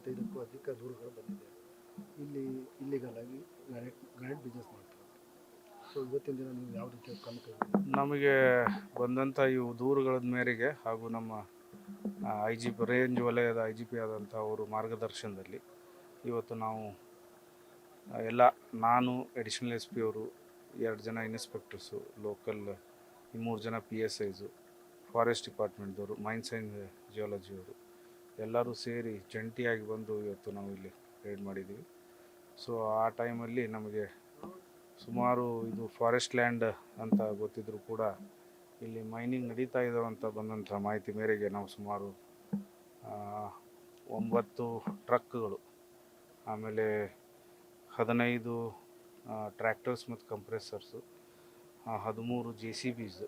25ಕ್ಕೂ ಅಧಿಕ ದೂರುಗಳು ಬಂದಿದೆ. ಇಲ್ಲಿ ಇಲ್ಲಿಗಲ್ ಆಗಿ ಗ್ರಾನೈಟ್ ಬಿಸ್ನೆಸ್ ಮಾಡ್ತಾರೆ. ಸೊ ಇವತ್ತಿನ ದಿನ ನೀವು ಯಾವ ರೀತಿಯ ಕ್ರಮ ಕೈಗೊಂಡಿದ್ದೀರಿ? ನಮಗೆ ಬಂದಂಥ ಇವು ದೂರುಗಳ ಮೇರೆಗೆ ಹಾಗೂ ನಮ್ಮ IGP ರೇಂಜ್ ವಲಯದ IGP ಆದಂಥ ಅವರು ಮಾರ್ಗದರ್ಶನದಲ್ಲಿ ಇವತ್ತು ನಾವು ನಾನು ಅಡಿಷನಲ್ SP ಅವರು, 2 ಜನ ಇನ್ಸ್ಪೆಕ್ಟರ್ಸು, ಲೋಕಲ್ 3 ಜನ PSIಸು, ಫಾರೆಸ್ಟ್ ಡಿಪಾರ್ಟ್ಮೆಂಟ್ದವರು, ಮೈನ್ಸ್ ಆ್ಯಂಡ್ ಜಿಯಾಲಜಿಯವರು ಎಲ್ಲರೂ ಸೇರಿ ಜಂಟಿಯಾಗಿ ಬಂದು ಇವತ್ತು ನಾವು ಇಲ್ಲಿ ರೇಡ್ ಮಾಡಿದ್ದೀವಿ. ಸೊ ಆ ಟೈಮಲ್ಲಿ ನಮಗೆ ಸುಮಾರು ಇದು ಫಾರೆಸ್ಟ್ ಲ್ಯಾಂಡ್ ಅಂತ ಗೊತ್ತಿದ್ದರೂ ಕೂಡ ಇಲ್ಲಿ ಮೈನಿಂಗ್ ನಡೀತಾ ಇದ್ದಾವೆ ಅಂತ ಬಂದಂಥ ಮಾಹಿತಿ ಮೇರೆಗೆ ನಾವು ಸುಮಾರು 9 ಟ್ರಕ್ಗಳು, ಆಮೇಲೆ 15 ಟ್ರ್ಯಾಕ್ಟರ್ಸ್ ಮತ್ತು ಕಂಪ್ರೆಸರ್ಸು, 13 JCBs,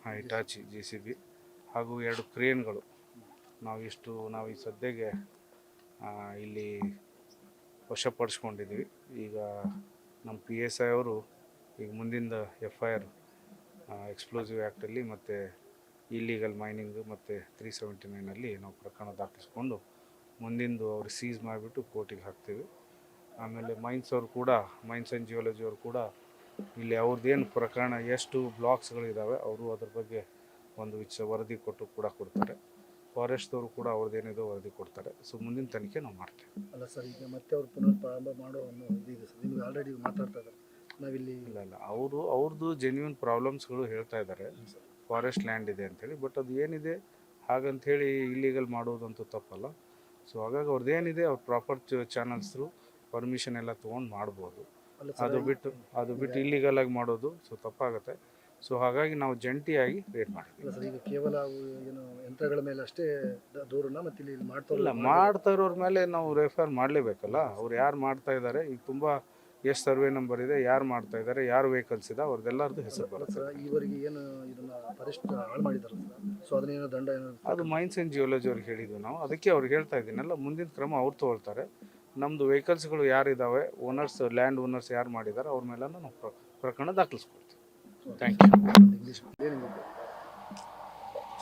ಹಿಟಾಚಿ JCB ಹಾಗೂ 2 ಕ್ರೇನ್ಗಳು ನಾವು ಈ ಸದ್ಯಕ್ಕೆ ಇಲ್ಲಿ ವಶಪಡಿಸ್ಕೊಂಡಿದ್ದೀವಿ. ಈಗ ನಮ್ಮ PSI ಅವರು ಈಗ ಮುಂದಿಂದ FIR ಎಕ್ಸ್ಪ್ಲೋಸಿವ್ ಆ್ಯಕ್ಟಲ್ಲಿ ಮತ್ತು ಇಲ್ಲೀಗಲ್ ಮೈನಿಂಗ್ ಮತ್ತು 379 ನಾವು ಪ್ರಕರಣ ದಾಖಲಿಸ್ಕೊಂಡು ಮುಂದಿಂದು ಅವ್ರು ಸೀಸ್ ಮಾಡಿಬಿಟ್ಟು ಕೋರ್ಟಿಗೆ ಹಾಕ್ತೀವಿ. ಆಮೇಲೆ ಮೈನ್ಸ್ ಆ್ಯಂಡ್ ಜಿಯಾಲಜಿ ಅವರು ಕೂಡ ಇಲ್ಲಿ ಅವ್ರದ್ದೇನು ಪ್ರಕರಣ ಎಷ್ಟು ಬ್ಲಾಕ್ಸ್ಗಳಿದ್ದಾವೆ ಅವರು ಅದ್ರ ಬಗ್ಗೆ ಒಂದು ವರದಿ ಕೊಡ್ತಾರೆ. ಫಾರೆಸ್ಟ್ದವರು ಕೂಡ ಅವ್ರದ್ದೇನಿದೆ ವರದಿ ಕೊಡ್ತಾರೆ. ಸೊ ಮುಂದಿನ ತನಿಖೆ ನಾವು ಮಾಡ್ತೇವೆ. ಅಲ್ಲ ಸರ್, ಈಗ ಮತ್ತೆ ಅವ್ರು ಪುನರ್ ಪ್ರಾರಂಭ ಮಾಡೋ ಅನ್ನೋ ಇದೆ ಸರ್. ನಿಮಗೆ ಆಲ್ರೆಡಿ ಮಾತಾಡ್ತಾ ಇದ್ದಾರೆ ನಾವಿಲ್ಲಿ ಇಲ್ಲ ಅವ್ರದ್ದು ಜೆನ್ಯೂನ್ ಪ್ರಾಬ್ಲಮ್ಸ್ಗಳು ಹೇಳ್ತಾ ಇದ್ದಾರೆ, ಫಾರೆಸ್ಟ್ ಲ್ಯಾಂಡ್ ಇದೆ ಅಂಥೇಳಿ. ಬಟ್ ಅದು ಏನಿದೆ ಹಾಗಂಥೇಳಿ ಇಲ್ಲೀಗಲ್ ಮಾಡೋದಂತೂ ತಪ್ಪಲ್ಲ. ಸೊ ಹಾಗಾಗಿ ಅವ್ರದ್ದೇನಿದೆ ಅವ್ರು ಪ್ರಾಪರ್ ಚಾನಲ್ಸ್ ಥ್ರೂ ಪರ್ಮಿಷನ್ ಎಲ್ಲ ತೊಗೊಂಡು ಮಾಡ್ಬೋದು. ಅದು ಬಿಟ್ಟು ಇಲ್ಲೀಗಲಾಗಿ ಮಾಡೋದು ಸೊ ತಪ್ಪಾಗುತ್ತೆ. ಸೊ ಹಾಗಾಗಿ ನಾವು ಜಂಟಿಯಾಗಿ ರೇಟ್ ಮಾಡಿದ್ವಿ. ಸರ್, ಈಗ ಕೇವಲ ಏನು ಯಂತ್ರಗಳ ಮೇಲೆ ಅಷ್ಟೇ ದೂರನ್ನ ಮತ್ತು ಇಲ್ಲಿ ಮಾಡ್ತಾ ಇರೋರ ಮೇಲೆ ನಾವು ರೆಫರ್ ಮಾಡಲೇಬೇಕಲ್ಲ. ಅವ್ರು ಯಾರು ಮಾಡ್ತಾ ಇದ್ದಾರೆ, ಈಗ ತುಂಬ ಎಷ್ಟು ಸರ್ವೆ ನಂಬರ್ ಇದೆ, ಯಾರು ಮಾಡ್ತಾ ಇದ್ದಾರೆ, ಯಾರು ವೆಹಿಕಲ್ಸ್ ಇದೆ, ಅವ್ರದ್ದೆಲ್ಲರದ್ದು ಹೆಸರು ಬರುತ್ತೆ. ಈವರೆಗೆ ಏನು ಇದನ್ನ ಫಾರೆಸ್ಟ್ ಹಾಳು ಮಾಡಿದಾರಲ್ಲ ಸರ್, ಸೊ ಅದನ್ನೇನೋ ದಂಡ ಅದು ಮೈನ್ಸ್ ಆ್ಯಂಡ್ ಜಿಯಾಲಜಿ ಅವ್ರಿಗೆ ಹೇಳಿದ್ವಿ ನಾವು. ಅದಕ್ಕೆ ಅವ್ರಿಗೆ ಹೇಳ್ತಾ ಇದ್ದೀನಲ್ಲ, ಮುಂದಿನ ಕ್ರಮ ಅವ್ರು ತೊಗೊಳ್ತಾರೆ. ನಮ್ಮದು ವೆಹಿಕಲ್ಸ್ಗಳು ಯಾರಿದ್ದಾವೆ, ಲ್ಯಾಂಡ್ ಓನರ್ಸ್ ಯಾರು ಮಾಡಿದ್ದಾರೆ ಅವ್ರ ಮೇಲೆ ನಾವು ಪ್ರಕರಣ ದಾಖಲಿಸ್ಕೊಳ್ತೀವಿ. Thank you.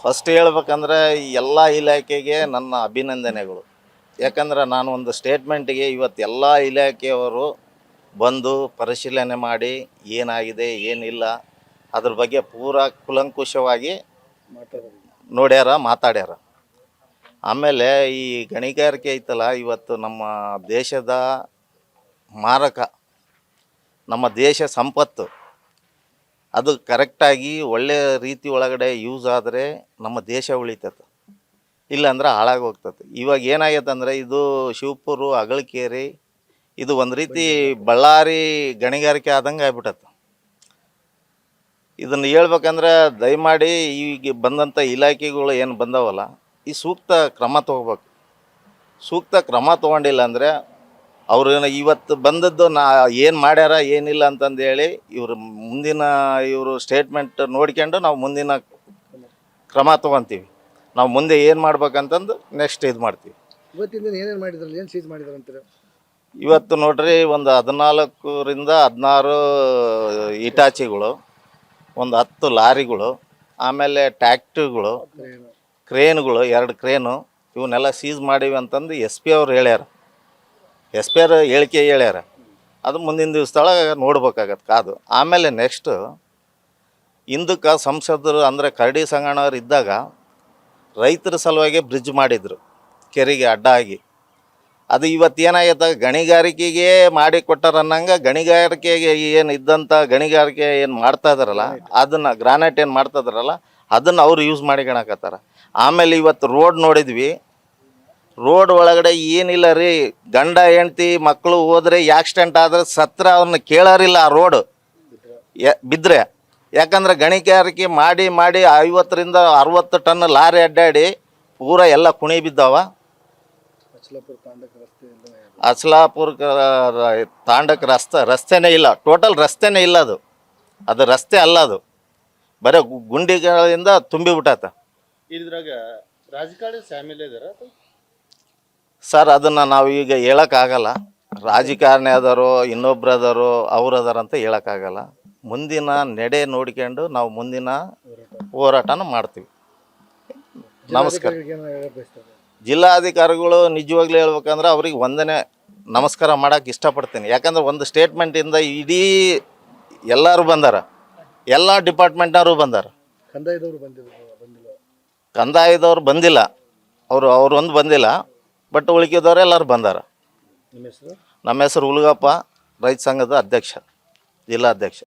ಫಸ್ಟ್ ಹೇಳ್ಬೇಕಂದ್ರೆ ಎಲ್ಲ ಇಲಾಖೆಗೆ ನನ್ನ ಅಭಿನಂದನೆಗಳು. ಯಾಕಂದ್ರೆ ನಾನು ಒಂದು ಸ್ಟೇಟ್ಮೆಂಟಿಗೆ ಇವತ್ತು ಎಲ್ಲ ಇಲಾಖೆಯವರು ಬಂದು ಪರಿಶೀಲನೆ ಮಾಡಿ ಏನಾಗಿದೆ ಏನಿಲ್ಲ ಅದ್ರ ಬಗ್ಗೆ ಪೂರಾ ಕುಲಂಕುಷವಾಗಿ ಮಾತಾಡ್ಯಾರ. ಆಮೇಲೆ ಈ ಗಣಿಗಾರಿಕೆ ಐತಲ್ಲ, ಇವತ್ತು ನಮ್ಮ ದೇಶದ ಮಾರಕ, ನಮ್ಮ ದೇಶ ಸಂಪತ್ತು. ಅದು ಕರೆಕ್ಟಾಗಿ ಒಳ್ಳೆಯ ರೀತಿ ಒಳಗಡೆ ಯೂಸ್ ಆದರೆ ನಮ್ಮ ದೇಶ ಉಳಿತೈತೆ, ಇಲ್ಲಾಂದ್ರೆ ಹಾಳಾಗಿ ಹೋಗ್ತದೆ. ಇವಾಗ ಏನಾಗೈತೆ ಅಂದರೆ ಇದು ಶಿವಪುರ, ಅಗಳಕೇರಿ, ಇದು ಒಂದು ರೀತಿ ಬಳ್ಳಾರಿ ಗಣಿಗಾರಿಕೆ ಆದಂಗೆ ಆಗ್ಬಿಟ್ಟತ್ತೆ. ಇದನ್ನು ಹೇಳ್ಬೇಕಂದ್ರೆ ದಯಮಾಡಿ ಈಗ ಬಂದಂಥ ಇಲಾಖೆಗಳು ಏನು ಬಂದವಲ್ಲ, ಈ ಸೂಕ್ತ ಕ್ರಮ ತೊಗೋಬೇಕು. ಸೂಕ್ತ ಕ್ರಮ ತೊಗೊಂಡಿಲ್ಲ ಅಂದರೆ ಅವರು ಇವತ್ತು ಬಂದದ್ದು ಏನು ಮಾಡ್ಯಾರ ಏನಿಲ್ಲ ಅಂತಂದೇಳಿ ಇವರು ಸ್ಟೇಟ್ಮೆಂಟ್ ನೋಡ್ಕೊಂಡು ನಾವು ಮುಂದಿನ ಕ್ರಮ ತೊಗೊತೀವಿ. ನಾವು ಮುಂದೆ ಏನು ಮಾಡ್ಬೇಕಂತಂದು ನೆಕ್ಸ್ಟ್ ಇದು ಮಾಡ್ತೀವಿ. ಇವತ್ತಿಂದ ಏನೇನು ಮಾಡಿದ್ರಲ್ಲ, ಏನು ಸೀಸ್ ಮಾಡಿದ್ರು ಅಂತೀರ? ಇವತ್ತು ನೋಡ್ರಿ, ಒಂದು 14ರಿಂದ 16 ಇಟಾಚಿಗಳು, ಒಂದು 10 ಲಾರಿಗಳು, ಆಮೇಲೆ ಟ್ಯಾಕ್ಟ್ರಿಗಳು, ಕ್ರೇನ್ಗಳು, 2 ಕ್ರೇನು, ಇವನ್ನೆಲ್ಲ ಸೀಸ್ ಮಾಡೀವಿ ಅಂತಂದು SP ಅವ್ರು ಹೇಳ್ಯಾರ. SP ಅವ್ರು ಹೇಳಿಕೆ ಹೇಳ್ಯಾರ. ಅದು ಮುಂದಿನ ದಿವಸದೊಳಗೆ ನೋಡ್ಬೇಕಾಗತ್ತೆ ಕಾದು. ಆಮೇಲೆ ನೆಕ್ಸ್ಟು ಹಿಂದಕ್ಕೆ ಸಂಸದರು ಅಂದರೆ ಕರಡಿ ಸಂಗಣ್ಣವ್ರು ಇದ್ದಾಗ ರೈತರ ಸಲುವಾಗಿ ಬ್ರಿಡ್ಜ್ ಮಾಡಿದರು ಕೆರೆಗೆ ಅಡ್ಡ ಆಗಿ. ಅದು ಇವತ್ತು ಏನಾಗೈತೆ, ಗಣಿಗಾರಿಕೆಗೆ ಮಾಡಿ ಕೊಟ್ಟಾರನ್ನಂಗೆ ಗಣಿಗಾರಿಕೆಗೆ ಏನು ಇದ್ದಂಥ ಗಣಿಗಾರಿಕೆ ಏನು ಮಾಡ್ತಾ ಇದ್ದಾರಲ್ಲ, ಅದನ್ನು ಗ್ರಾನೈಟ್ ಏನು ಮಾಡ್ತಾ ಇದ್ದಾರಲ್ಲ ಅದನ್ನು ಅವ್ರು ಯೂಸ್ ಮಾಡಿಕೊಳಕತ್ತಾರ. ಆಮೇಲೆ ಇವತ್ತು ರೋಡ್ ನೋಡಿದ್ವಿ, ರೋಡ್ ಒಳಗಡೆ ಏನಿಲ್ಲ ರೀ, ಗಂಡ ಹೆಂಡ್ತಿ ಮಕ್ಕಳು ಹೋದರೆ ಆಕ್ಸಿಡೆಂಟ್ ಆದರೆ ಸತ್ರ ಅವ್ರನ್ನ ಕೇಳೋರಿಲ್ಲ ಆ ರೋಡ್ ಬಿದ್ದರೆ. ಯಾಕಂದ್ರೆ ಗಣಿಗಾರಿಕೆ ಮಾಡಿ 50ರಿಂದ 60 ಟನ್ ಲಾರಿ ಅಡ್ಡಾಡಿ ಪೂರ ಎಲ್ಲ ಕುಣಿ ಬಿದ್ದಾವ. ಅಚಲಾಪುರ ತಾಂಡಕ ರಸ್ತೆನೇ ಇಲ್ಲ, ಟೋಟಲ್ ರಸ್ತೆನೇ ಇಲ್ಲ. ಅದು ರಸ್ತೆ ಅಲ್ಲ, ಅದು ಬರೀ ಗುಂಡಿಗಳಿಂದ ತುಂಬಿಬಿಟ್ಟಾತ. ಇದ್ರಾಗ ರಾಜಕಾರಣಿ ಶಾಮಿಲ್ ಇದಾರ ಸರ್? ಅದನ್ನು ನಾವು ಈಗ ಹೇಳೋಕ್ಕಾಗಲ್ಲ. ರಾಜಕಾರಣಿ ಅದಾರೋ ಇನ್ನೊಬ್ರು ಅದಾರೋ ಅವ್ರು ಅದಾರ ಅಂತ ಹೇಳೋಕ್ಕಾಗಲ್ಲ. ಮುಂದಿನ ನಡೆ ನೋಡ್ಕೊಂಡು ನಾವು ಮುಂದಿನ ಹೋರಾಟನ ಮಾಡ್ತೀವಿ. ನಮಸ್ಕಾರ. ಜಿಲ್ಲಾಧಿಕಾರಿಗಳು ನಿಜವಾಗ್ಲೂ ಹೇಳ್ಬೇಕಂದ್ರೆ ಅವ್ರಿಗೆ ವಂದನೆ ನಮಸ್ಕಾರ ಮಾಡೋಕೆ ಇಷ್ಟಪಡ್ತೀನಿ. ಯಾಕಂದ್ರೆ ಒಂದು ಸ್ಟೇಟ್ಮೆಂಟಿಂದ ಇಡೀ ಎಲ್ಲರೂ ಬಂದಾರ, ಎಲ್ಲ ಡಿಪಾರ್ಟ್ಮೆಂಟ್ನವರು ಬಂದಾರ. ಕಂದಾಯದವರು ಬಂದಿಲ್ಲ. ಕಂದಾಯದವ್ರು ಬಂದಿಲ್ಲ, ಅವ್ರು ಒಂದು ಬಂದಿಲ್ಲ, ಬಟ್ ಉಳಿಕಿದವ್ರು ಎಲ್ಲರೂ ಬಂದಾರ. ನಿಮ್ಮ ಹೆಸರು? ನಮ್ಮ ಹೆಸರು ಹುಲಗಪ್ಪ, ರೈತ ಸಂಘದ ಅಧ್ಯಕ್ಷ, ಜಿಲ್ಲಾಧ್ಯಕ್ಷ.